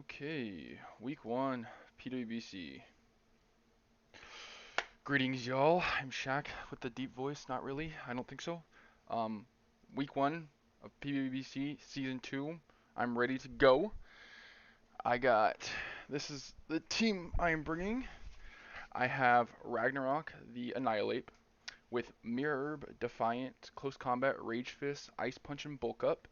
Okay, week one, PWBC. Greetings, y'all. I'm Shaq with the deep voice. Not really. I don't think so. Um, week one of PWBC season two. I'm ready to go. I got. This is the team I am bringing. I have Ragnarok, the Annihilape, with Mirror Herb, Defiant, Close Combat, Rage Fist, Ice Punch, and Bulk Up.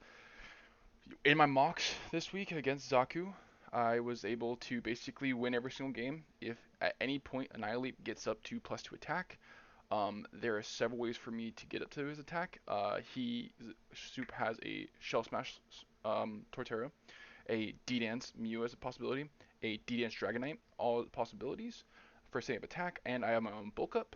In my mocks this week against Zaku, I was able to basically win every single game if at any point Annihilate gets up to +2 attack. There are several ways for me to get up to his attack. Soup has a Shell Smash Torterra, a D-Dance Mew as a possibility, a D-Dance Dragonite, all possibilities for setting up attack, and I have my own bulk up.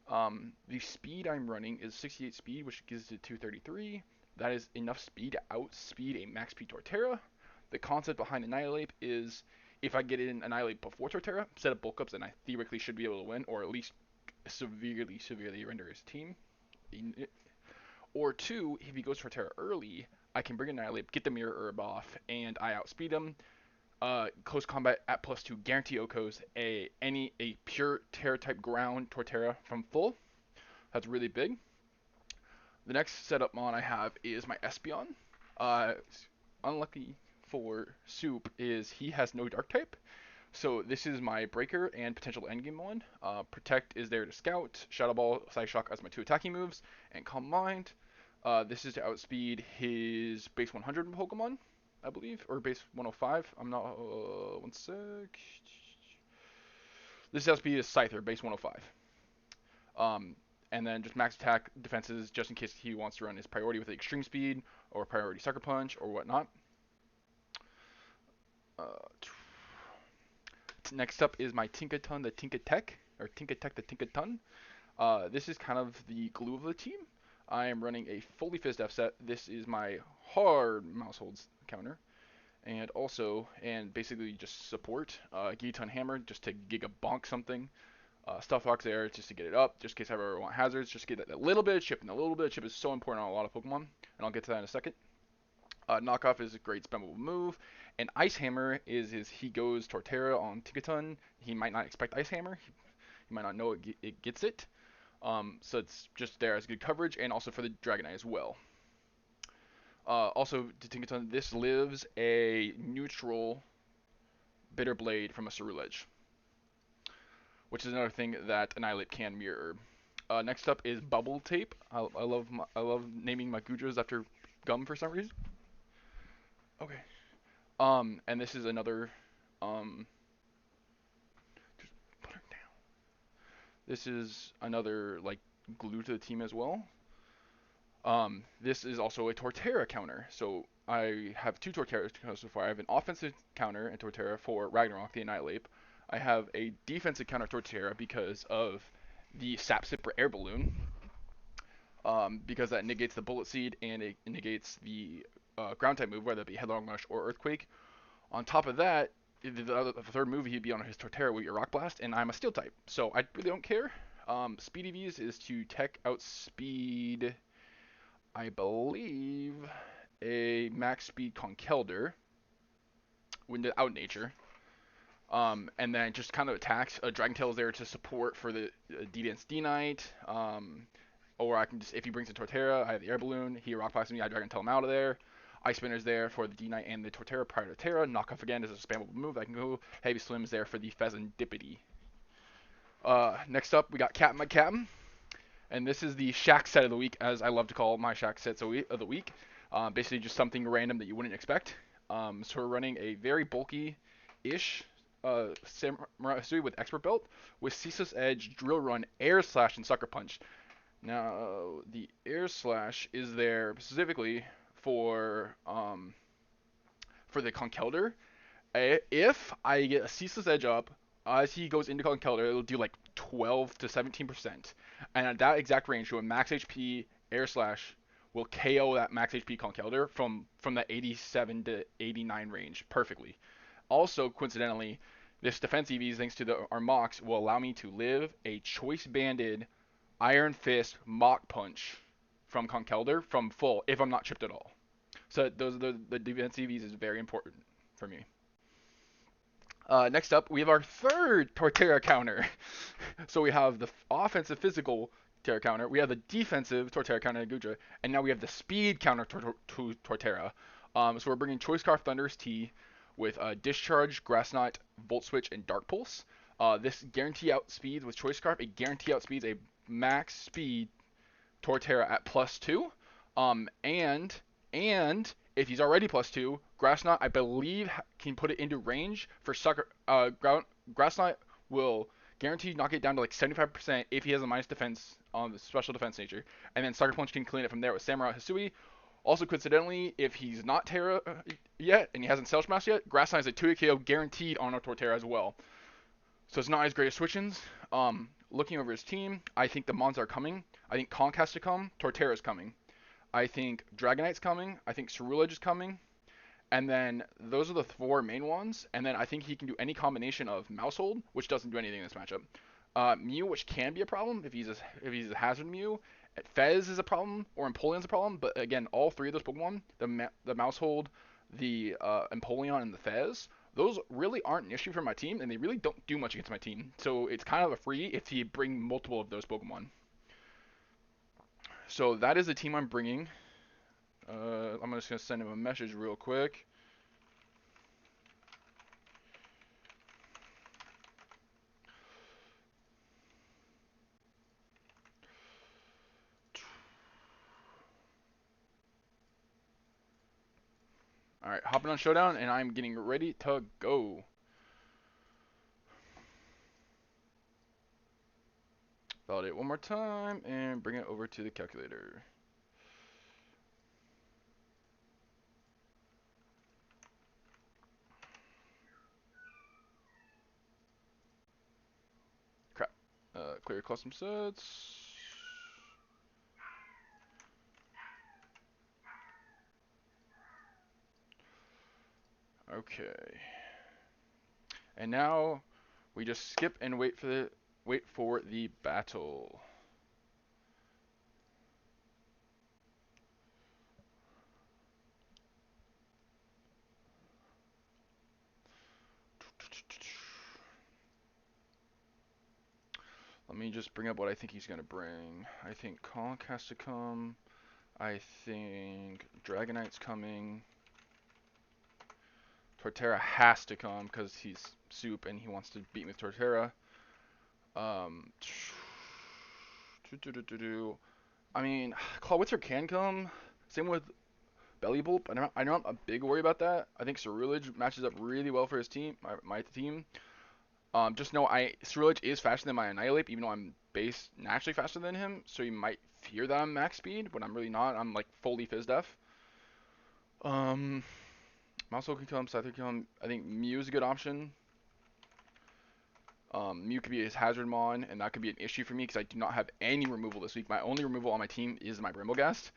The speed I'm running is 68 speed, which gives it to 233. That is enough speed to outspeed a max speed Torterra. The concept behind Annihilape is if I get in Annihilate before Torterra, set up bulk ups, and I theoretically should be able to win, or at least severely render his team. Or two, if he goes Torterra early, I can bring Annihilate, get the Mirror Herb off, and I outspeed him. Close combat at +2 guarantee Okos a pure Terra type ground Torterra from full. That's really big. The next setup mon I have is my Espeon. Uh, Unlucky for Soup is he has no dark type. So this is my breaker and potential endgame one. Protect is there to scout, Shadow Ball, Side Shock as my two attacking moves, and Calm Mind. This is to outspeed his base 100 Pokemon, I believe, or base 105. I'm not. One sec. This is outspeed his Scyther, base 105. And then just max attack defenses just in case he wants to run his priority with extreme speed or priority sucker punch or whatnot. Uh, Next up is my Tinkaton the Tinkatech, or Tinkatech the Tinkaton. This is kind of the glue of the team. I am running a fully fizzed F set. This is my hard mouse holds counter. And basically just support. Gigaton Hammer just to Giga Bonk something. Stuff Fox there just to get it up, just in case I ever want hazards, just get that little bit of chip, and a little bit of chip is so important on a lot of Pokemon, and I'll get to that in a second. Knockoff is a great spammable move, and Ice Hammer is he goes Torterra on Tinkaton. He might not expect Ice Hammer, he might not know it gets it, so it's just there as good coverage, and also for the Dragonite as well. Also, to Tinkaton, this lives a neutral Bitter Blade from a Ceruledge, which is another thing that Annihilape can mirror. Next up is Bubble Tape. I love naming my Gudras after gum for some reason. Okay. And this is another just put her down. This is another like glue to the team as well. This is also a Torterra counter. So I have two Torterra counters so far. I have an offensive counter and Torterra for Ragnarok, the Annihilape. I have a defensive counter Torterra because of the Sap Sipper Air Balloon, because that negates the Bullet Seed and it negates the ground type move, whether it be Headlong Rush or Earthquake. On top of that, the third move he'd be on his Torterra would be a Rock Blast, and I'm a Steel type, so I really don't care. Speedy V's is to Tech outspeed, I believe, a max speed Conkeldurr without nature. And then just kind of attacks. Dragon Tail is there to support for the D-Dance D-Knight. Or I can just, if he brings a Torterra, I have the Air Balloon. He Rock Blasts me, I Dragon Tail him out of there. Ice Spinner's there for the D-Knight and the Torterra prior to Terra. Knockoff again is a spammable move. I can go. Heavy Slim is there for the Pheasantipity. Next up, we got Captain McCaptain. And this is the Shack set of the week, as I love to call my Shack sets of the week. Basically just something random that you wouldn't expect. So we're running a very bulky-ish Samurai Sui with Expert Belt with Ceaseless Edge, Drill Run, Air Slash, and Sucker Punch. Now, the Air Slash is there specifically for the Conkeldurr. If I get a Ceaseless Edge up, as he goes into Conkeldurr, it'll do like 12 to 17%. And at that exact range, so a max HP Air Slash will KO that max HP Conkeldurr from that 87 to 89 range perfectly. Also, coincidentally, this defense EVs, thanks to our mocks, will allow me to live a choice banded Iron Fist Mock Punch from Conkeldurr from full if I'm not chipped at all. So those are the defense EVs is very important for me. Next up, we have our third Torterra counter. So we have the offensive physical Torterra counter, we have the defensive Torterra counter Guja, and now we have the speed counter to Torterra. So we're bringing Choice Scarf Thunder's T with Discharge, Grass Knot, Volt Switch, and Dark Pulse. This guarantee outspeeds with Choice Scarf. It guarantee outspeeds a max speed Torterra at +2. And if he's already +2, Grass Knot I believe can put it into range for Sucker. Grass Knot will guarantee knock it down to like 75% if he has a minus defense on the special defense nature, and then Sucker Punch can clean it from there with Samurai Hisui. Also, coincidentally, if he's not Terra yet and he hasn't Cell Smash yet, Grass Knot is a 2-hit KO guaranteed on a Torterra as well. So it's not as great as switch-ins. Looking over his team, I think the Mons are coming. I think Conk has to come. Torterra's coming. I think Dragonite's coming. I think Cerulege is coming. And then those are the four main ones. And then I think he can do any combination of Mousehold, which doesn't do anything in this matchup. Mew, which can be a problem if he's a Hazard Mew. Fez is a problem, or Empoleon's a problem. But again, all three of those Pokemon, the Mousehold, the Empoleon, and the Fez, those really aren't an issue for my team, and they really don't do much against my team. So it's kind of a free if you bring multiple of those Pokemon. So that is the team I'm bringing. I'm just going to send him a message real quick. Alright, hopping on Showdown, and I'm getting ready to go. Validate one more time, and bring it over to the calculator. Crap. Clear custom sets. Okay. And now we just skip and wait for the battle. Let me just bring up what I think he's gonna bring. I think Conk has to come. I think Dragonite's coming. Torterra has to come because he's soup and he wants to beat me with Torterra. I mean, Clawitzer can come. Same with Bellybolt. I know I'm a big worry about that. I think Cerulege matches up really well for his team, my team. Just know Cerulege is faster than my Annihilape, even though I'm base naturally faster than him. So you might fear that I'm max speed, but I'm really not. I'm like fully Fizz Def. Mousehole can come, Scyther can come. I think Mew is a good option. Mew could be his Hazard Mon, and that could be an issue for me because I do not have any removal this week. My only removal on my team is my Brimblegast.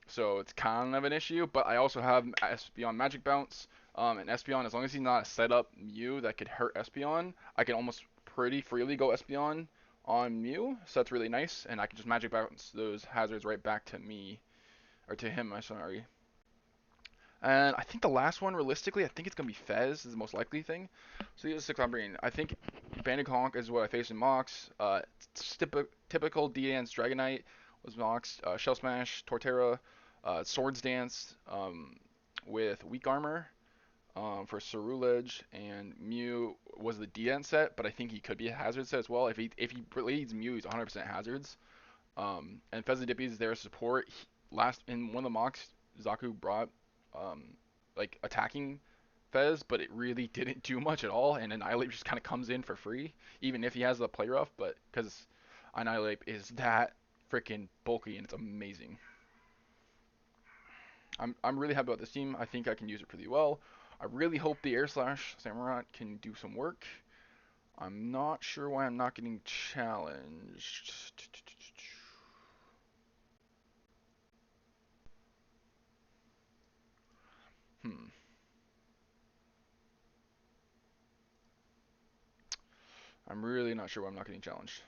So it's kind of an issue, but I also have Espeon Magic Bounce, and Espeon, as long as he's not a setup Mew that could hurt Espeon, I can almost pretty freely go Espeon on Mew, so that's really nice, and I can just Magic Bounce those hazards right back to me, or to him, I'm sorry. And I think the last one, realistically, I think it's going to be Fez is the most likely thing. So these are 6 I'm bringing. I think Bandit Honk is what I faced in Mox. Typical D-Dance Dragonite was Mox. Shell Smash, Torterra, Swords Dance with Weak Armor for Cerulege, and Mew was the D-Dance set, but I think he could be a Hazard set as well. If he leads Mew, he's 100% Hazards. And Fezzidippy is there to support. Last in one of the mocks, Zaku brought like attacking Fez, but it really didn't do much at all, and Annihilape just kind of comes in for free, even if he has the play rough, but because Annihilape is that freaking bulky and it's amazing. I'm really happy about this team. I think I can use it pretty well. I really hope the Air Slash Samurai can do some work. I'm not sure why I'm not getting challenged. I'm really not sure why I'm not getting challenged.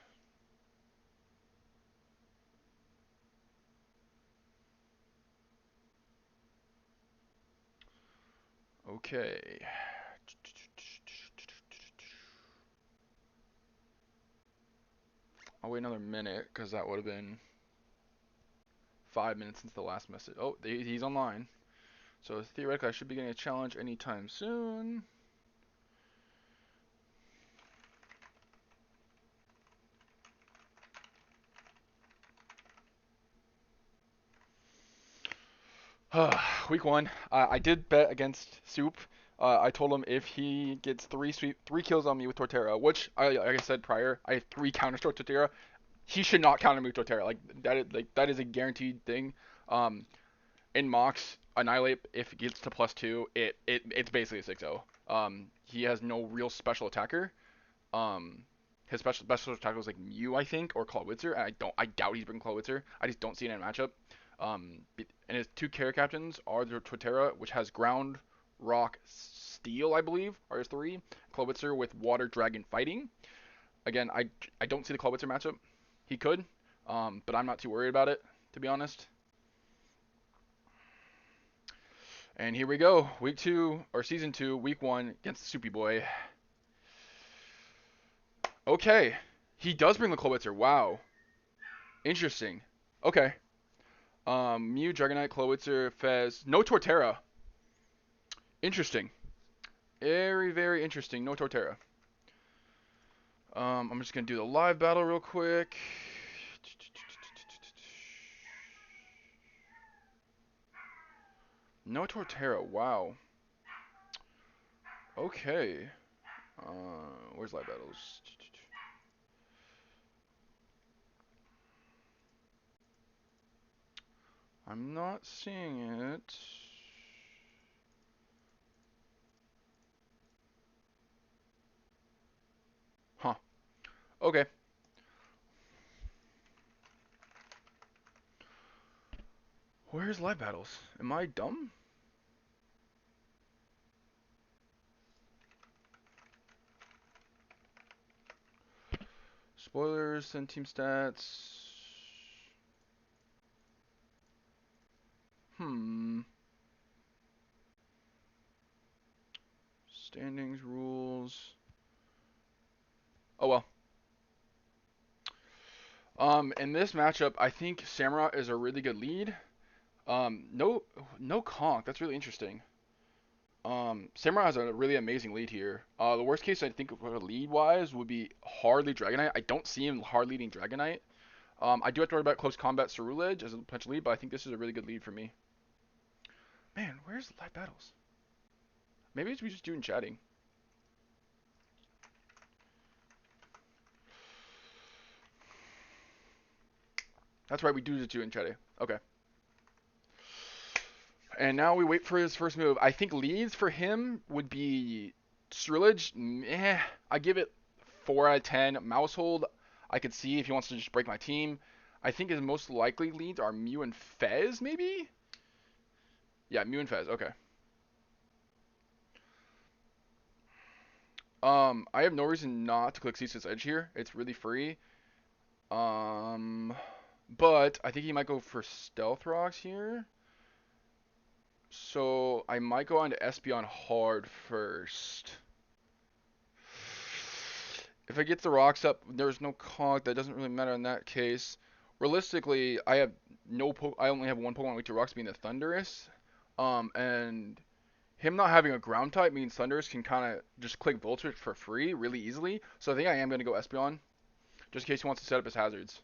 Okay. I'll wait another minute because that would have been 5 minutes since the last message. Oh, he's online. So theoretically, I should be getting a challenge anytime soon. Week 1. I did bet against Soup. I told him if he gets three kills on me with Torterra, which like I said prior, I have 3 counters to Torterra. He should not counter me with Torterra. That is a guaranteed thing. In Mox, Annihilape, if it gets to +2, it's basically a 6-0. He has no real special attacker. His special attacker is like Mew, I think, or Clawitzer. I doubt he's bringing Clawitzer. I just don't see it in a matchup. And his 2 character captains are the Torterra, which has Ground, Rock, Steel, I believe, are his 3. Clawitzer with Water, Dragon, Fighting. Again, I don't see the Clawitzer matchup. He could, but I'm not too worried about it, to be honest. And here we go, week 2, or season 2, week 1 against the Soupy Boy. Okay, he does bring the Clawitzer. Wow, interesting. Okay. Mew, Dragonite, Clawitzer, Fez. No Torterra. Interesting. Very, very interesting. No Torterra. I'm just going to do the live battle real quick. No Torterra. Wow. Okay. Where's live battles? I'm not seeing it. Huh. Okay. Where's live battles? Am I dumb? Spoilers, send team stats. Standings, rules. Oh well. In this matchup, I think Samurott is a really good lead. No Conk. That's really interesting. Samurott has a really amazing lead here. The worst case I think lead wise would be hard lead Dragonite. I don't see him hard leading Dragonite. I do have to worry about close combat Ceruledge as a potential lead, but I think this is a really good lead for me. Man, where's the live battles? Maybe we just doing chatting. That's right, we do just do in chatting. Okay. And now we wait for his first move. I think leads for him would be Ceruledge. I give it 4 out of 10. Mousehold, I could see if he wants to just break my team. I think his most likely leads are Mew and Fez, maybe? Yeah, Mew and Fez. Okay. I have no reason not to click Ceaseless Edge here. It's really free. But I think he might go for Stealth Rocks here. So I might go on to Espeon hard first. If I get the rocks up, there's no Conk. That doesn't really matter in that case. Realistically, I only have one Pokemon with 2 rocks, being the Thundurus. And him not having a ground type means Thundurus can kind of just click Volt Switch for free really easily. So I think I am going to go Espeon, just in case he wants to set up his hazards.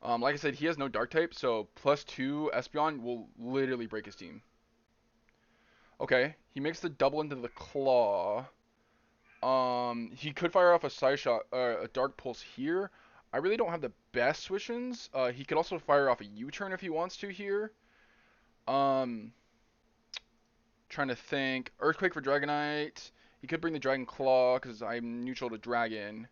Like I said, he has no Dark type, so +2 Espeon will literally break his team. Okay, he makes the double into the Claw. He could fire off a Side Shot, a Dark Pulse here. I really don't have the best switch-ins. He could also fire off a U-turn if he wants to here. Trying to think. Earthquake for Dragonite. He could bring the Dragon Claw because I'm neutral to Dragon.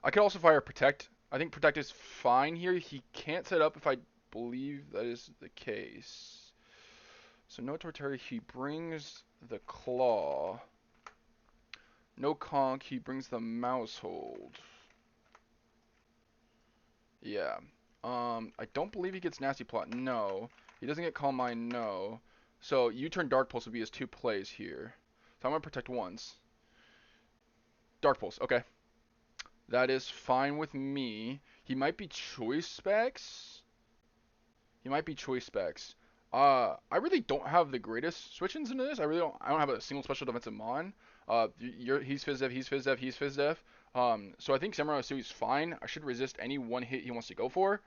I could also fire Protect. I think Protect is fine here. He can't set up if I believe that is the case. So no Torterra, he brings the Claw. No Conk, he brings the Mousehold. Yeah. I don't believe he gets Nasty Plot. No. He doesn't get Calm Mind, no. So U-turn Dark Pulse would be his 2 plays here. So I'm gonna protect once. Dark Pulse, okay. That is fine with me. He might be Choice Specs. He might be Choice Specs. I really don't have the greatest switch-ins into this. I don't have a single special defensive mon. He's Fizz-Dev, he's Fizz-Dev, he's Fizz-Dev. So I think Samurai Sui's fine. I should resist any one hit he wants to go for.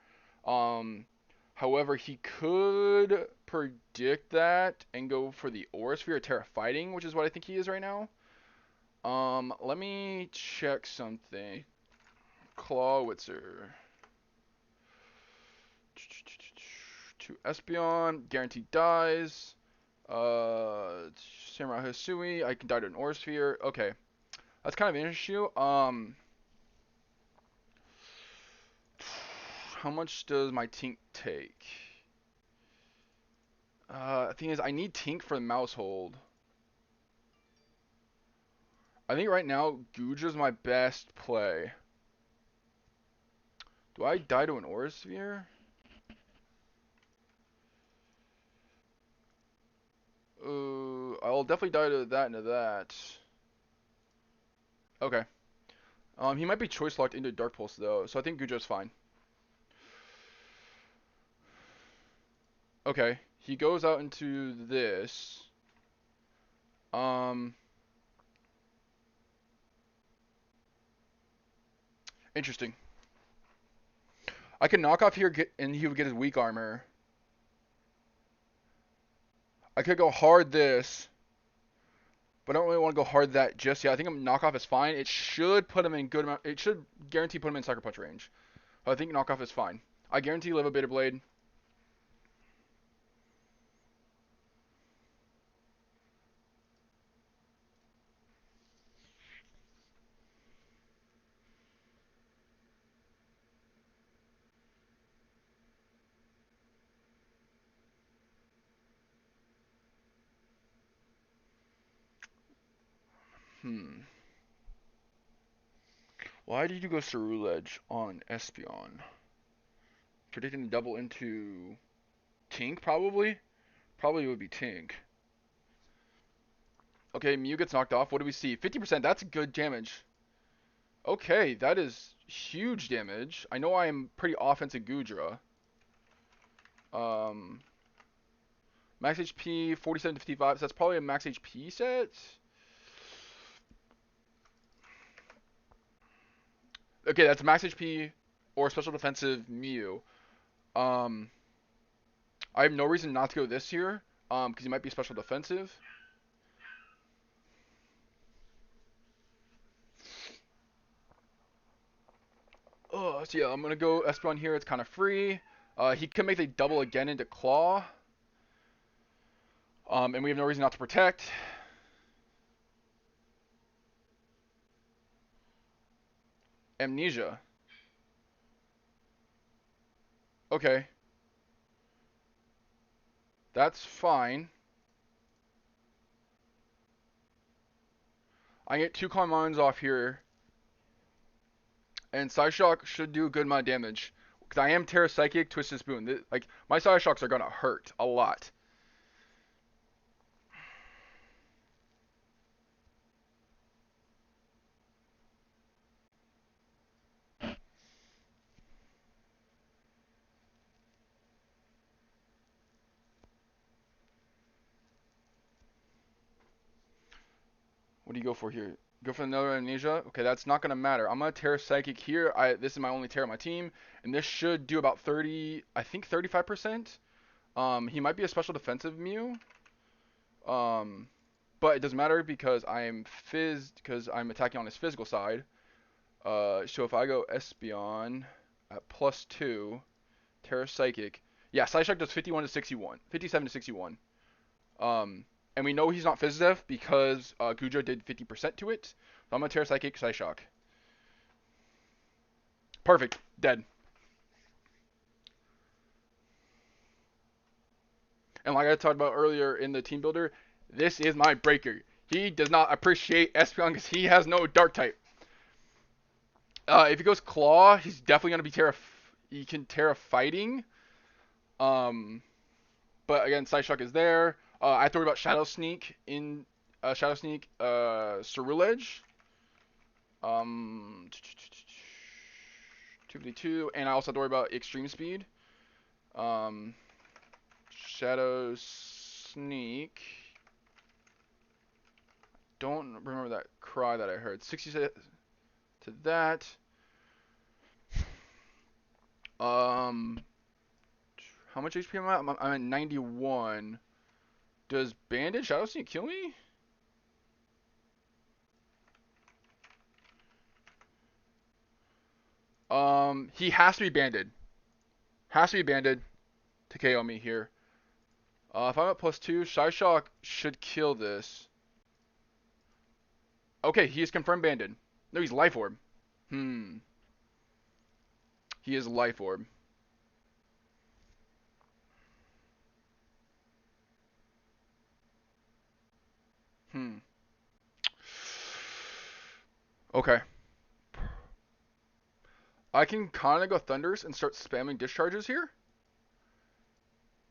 However, he could predict that and go for the Aura Sphere or Terra Fighting, which is what I think he is right now. Let me check something. Clawitzer. To Espeon, guaranteed dies. Samurai Hisui, I can die to an Aura Sphere. Okay, that's kind of an issue. How much does my Tink take? The thing is, I need Tink for the mouse hold. I think right now, Guja's my best play. Do I die to an Aura Sphere? I'll definitely die to that and to that. Okay. He might be choice locked into Dark Pulse though, so I think Guja's fine. Okay, he goes out into this. Interesting. I can knock off here and he would get his weak armor. I could go hard this, but I don't really want to go hard that just yet. I think knockoff is fine. It should put him in good amount. It should guarantee put him in Sucker Punch range. I think knockoff is fine. I guarantee live a Beta Blade. Why did you go Ceruledge on Espeon? Predicting the double into Tink, probably? Probably would be Tink. Okay, Mew gets knocked off. What do we see? 50%, that's good damage. Okay, that is huge damage. I know I am pretty offensive Gudra. Max HP, 47 to 55, so that's probably a max HP set. Okay, that's max HP or special defensive Mew. I have no reason not to go this here, because he might be special defensive. So yeah, I'm gonna go Espeon here. It's kind of free. He can make the double again into Claw. And we have no reason not to protect. Amnesia. Okay. That's fine. I get 2 Calm Minds off here. And Psyshock should do a good amount of damage. Because I am Terra Psychic, Twisted Spoon. Like, my Psyshocks are gonna hurt a lot. What do you go for here? Go for another Amnesia? Okay, that's not gonna matter. I'm gonna Terra Psychic here. This is my only Terra on my team. And this should do about 30, I think 35%. He might be a special defensive Mew. But it doesn't matter because I'm attacking on his physical side. So if I go Espeon at +2, Terra Psychic. Yeah, Psyshock does 51 to 61. 57 to 61. And we know he's not Fizz-Dev because Gujo did 50% to it. So I'm gonna Terra Psychic, Psyshock. Perfect. Dead. And like I talked about earlier in the team builder, this is my breaker. He does not appreciate Espeon because he has no Dark type. If he goes Claw, he's definitely gonna be Terra. He can Terra Fighting. but again, Side Shock is there. I have to worry about Shadow Sneak, Ceruledge, 252, and I also have to worry about Extreme Speed. Um, Shadow Sneak. Don't remember that cry that I heard. 60 to that. Um, how much HP am I at? I'm at 91. Does Banded Shadow Sneak kill me? He has to be banded. Has to be banded to KO me here. If I'm at +2, Shy Shock should kill this. Okay, he is confirmed banded. No, he's Life Orb. He is Life Orb. Okay. I can kind of go Thunders and start spamming discharges here.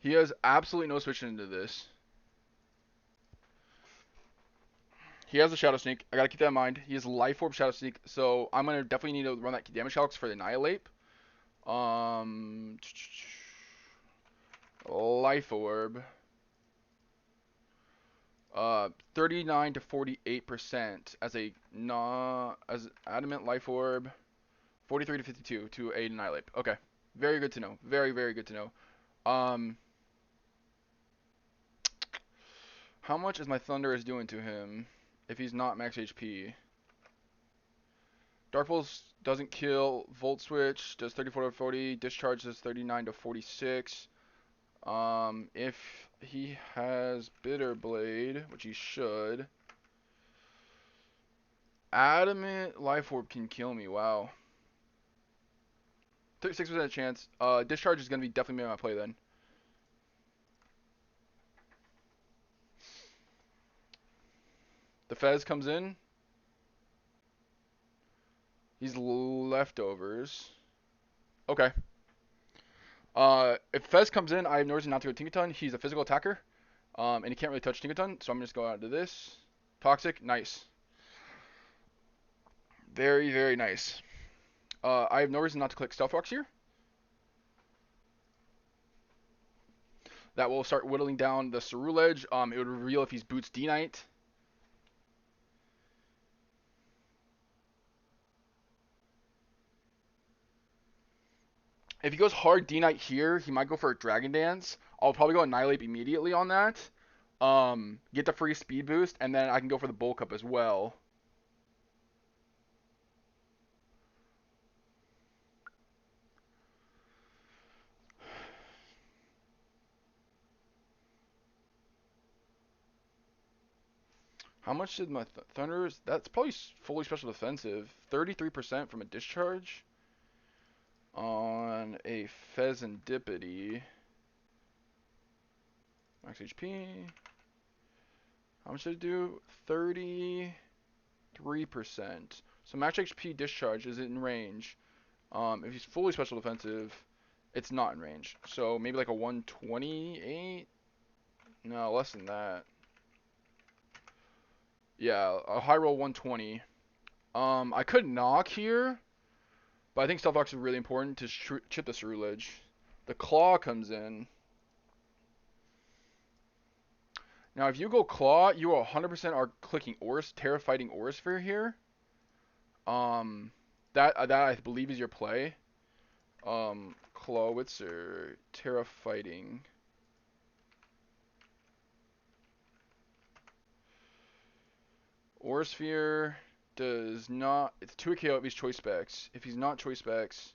He has absolutely no switching into this. He has a Shadow Sneak. I gotta keep that in mind. He has Life Orb Shadow Sneak, so I'm gonna definitely need to run that damage calcs for the Annihilape. Life Orb. 39 to 48% as Adamant Life Orb. 43 to 52 to a Annihilape. Okay, very good to know. Very good to know. How much is my Thunder is doing to him if he's not max HP? Dark Pulse doesn't kill. Volt Switch does 34 to 40. Discharge does 39 to 46. If he has Bitter Blade, which he should, Adamant Life Orb can kill me. Wow. 36% chance. Discharge is gonna be definitely my play then. The Fez comes in. He's leftovers. Okay. If Fez comes in, I have no reason not to go Tinkaton. He's a physical attacker. And he can't really touch Tinkaton, so I'm just going out to this. Toxic, nice. Very nice. I have no reason not to click Stealth Rocks here. That will start whittling down the Ceruledge. It would reveal if he's Boots D-Knight. If he goes hard D-Knight here, he might go for a Dragon Dance. I'll probably go Annihilape immediately on that. Get the free speed boost, and then I can go for the Bulk Up as well. How much did my Thunders? That's probably fully special defensive. 33% from a discharge on a Pheasantipity. Max HP. How much did it do? 33%. So max HP discharge is in range. If he's fully special defensive, it's not in range. So maybe like a 128? No, less than that. Yeah, a high roll 120. I could knock here, but I think Stealth Rocks is really important to chip the Ceruledge. The Claw comes in. Now, if you go Claw, you 100% are clicking Terra-Fighting Aurisphere here. That I believe is your play. Clawitzer, Terra-Fighting. Aurisphere does not. It's 2 KO if he's choice specs. If he's not choice specs,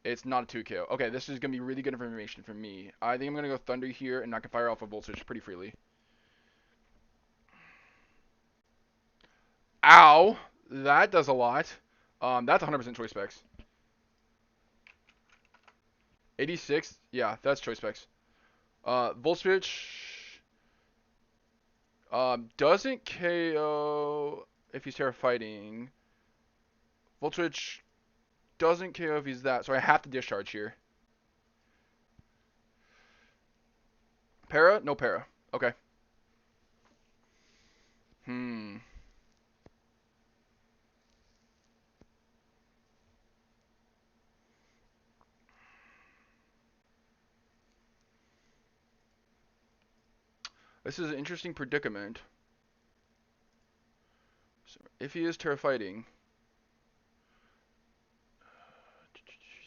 it's not a 2 KO. Okay, this is gonna be really good information for me. I think I'm gonna go Thunder here, and I can fire off a Volt Switch pretty freely. Ow! That does a lot. That's 100% choice specs. 86, yeah, that's choice specs. Volt Switch doesn't KO if he's Terra Fighting. Volt Switch doesn't KO if he's that, so I have to discharge here. Para? No para. Okay. Hmm. This is an interesting predicament. So if he is Terra fighting,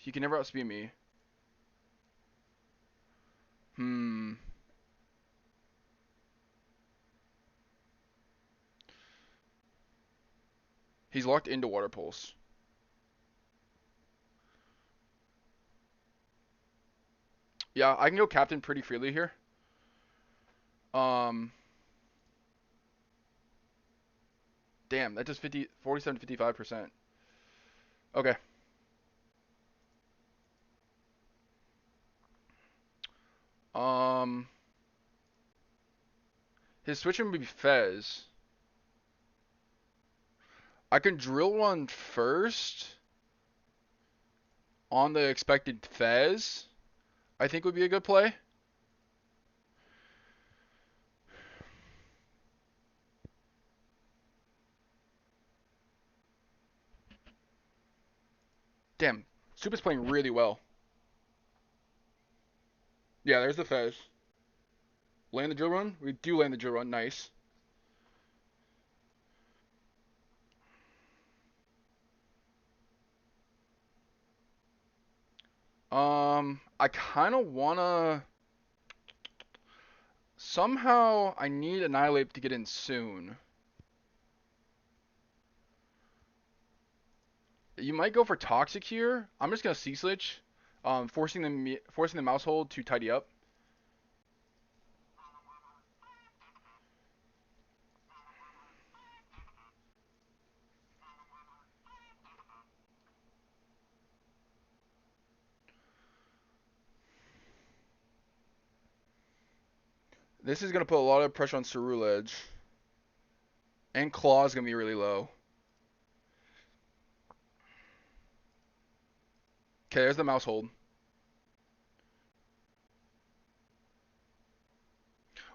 he can never outspeed me. Hmm. He's locked into Water Pulse. Yeah, I can go Captain pretty freely here. Um. Damn, that does 47 to 55%. Okay. Um. His switching would be Fez. I can drill one first on the expected Fez. I think would be a good play. Damn, Soup is playing really well. Yeah, there's the Fez. Land the drill run? We do land the drill run. Nice. I kind of wanna. Somehow, I need Annihilape to get in soon. You might go for Toxic here. I'm just gonna C-Switch, forcing the mouse hold to tidy up. This is gonna put a lot of pressure on Cerulege. And Claw's gonna be really low. Okay, there's the mouse hold.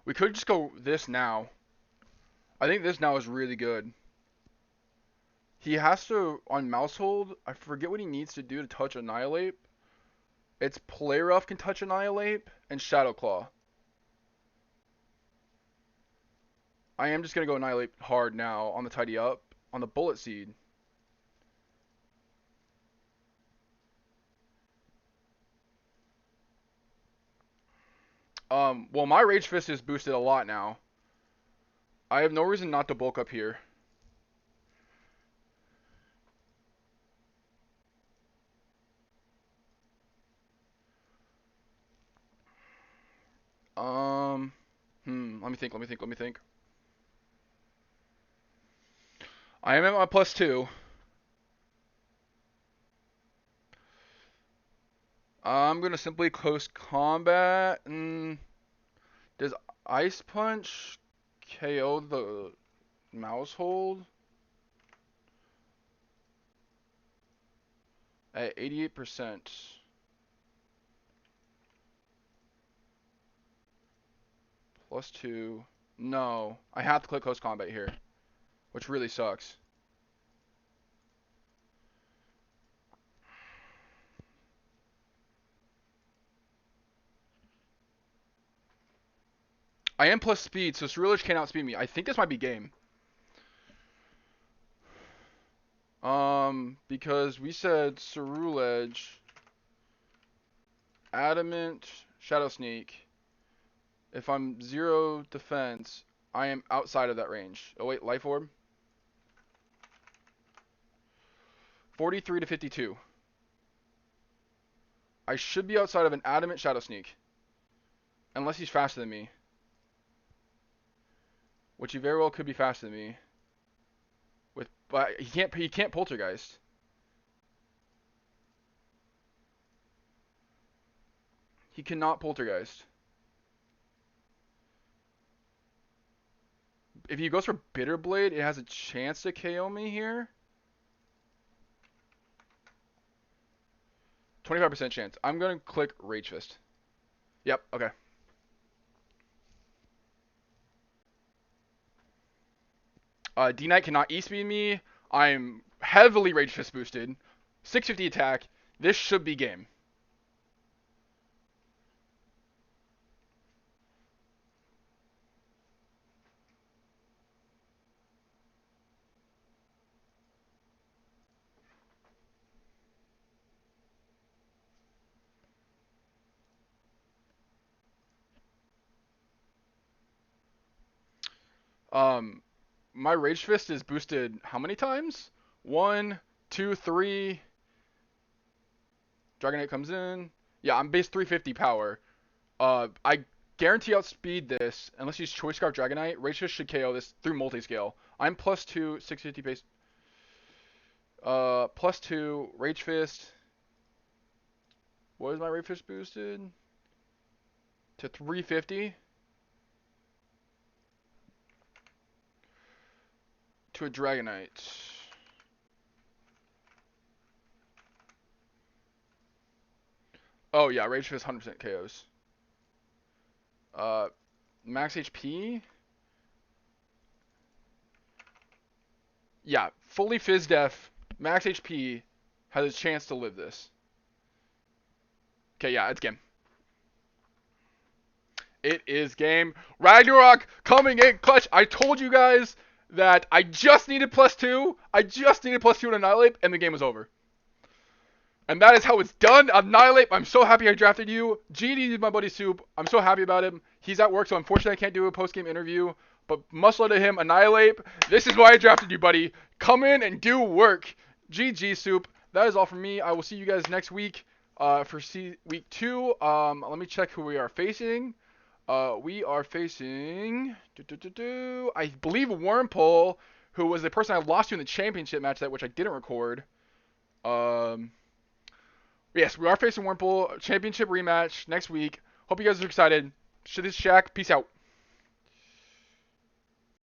We could just go this now. I think this now is really good. He has to, on mouse hold, I forget what he needs to do to touch Annihilape. It's Play Rough can touch Annihilape, and Shadow Claw. I am just going to go Annihilape hard now on the tidy up. On the Bullet Seed. Well, my Rage Fist is boosted a lot now. I have no reason not to bulk up here. Let me think. I am at my +2. I'm gonna simply close combat. Does Ice Punch KO the mouse hold? At 88%. +2. No. I have to click close combat here. Which really sucks. I am plus speed, so Cerulege can't outspeed me. I think this might be game. Because we said Cerulege, Adamant, Shadow Sneak. If I'm 0 defense, I am outside of that range. Oh wait, Life Orb. 43 to 52. I should be outside of an Adamant Shadow Sneak. Unless he's faster than me. Which he very well could be faster than me. But he can't Poltergeist. He cannot Poltergeist. If he goes for Bitter Blade, it has a chance to KO me here. 25% chance. I'm gonna click Rage Fist. Yep, okay. D-Knight cannot E-speed me. I'm heavily Rage Fist boosted. 650 attack. This should be game. Um, my Rage Fist is boosted how many times? One, two, three. Dragonite comes in. Yeah, I'm base 350 power. I guarantee outspeed this unless you use Choice Scarf Dragonite. Rage Fist should KO this through multi-scale. I'm +2, 650 base. +2, Rage Fist. What is my Rage Fist boosted? To 350. To a Dragonite. Oh yeah, Rage Fist 100% KOs. Uh, Max HP. Yeah, fully Fizz Def, Max HP, has a chance to live this. Okay, yeah, it's game. It is game. Ragnarok coming in clutch. I told you guys that I just needed +2. I just needed +2 to Annihilape, and the game was over. And that is how it's done. Annihilape, I'm so happy I drafted you. GD, my buddy Soup, I'm so happy about him. He's at work, so unfortunately I can't do a post-game interview. But much love to him. Annihilape, this is why I drafted you, buddy. Come in and do work. GG, Soup. That is all from me. I will see you guys next week for week 2. Let me check who we are facing. We are facing, I believe, Wormpole, who was the person I lost to in the championship match, which I didn't record. Yes, we are facing Wormpole, championship rematch next week. Hope you guys are excited. This is Shaq. Peace out.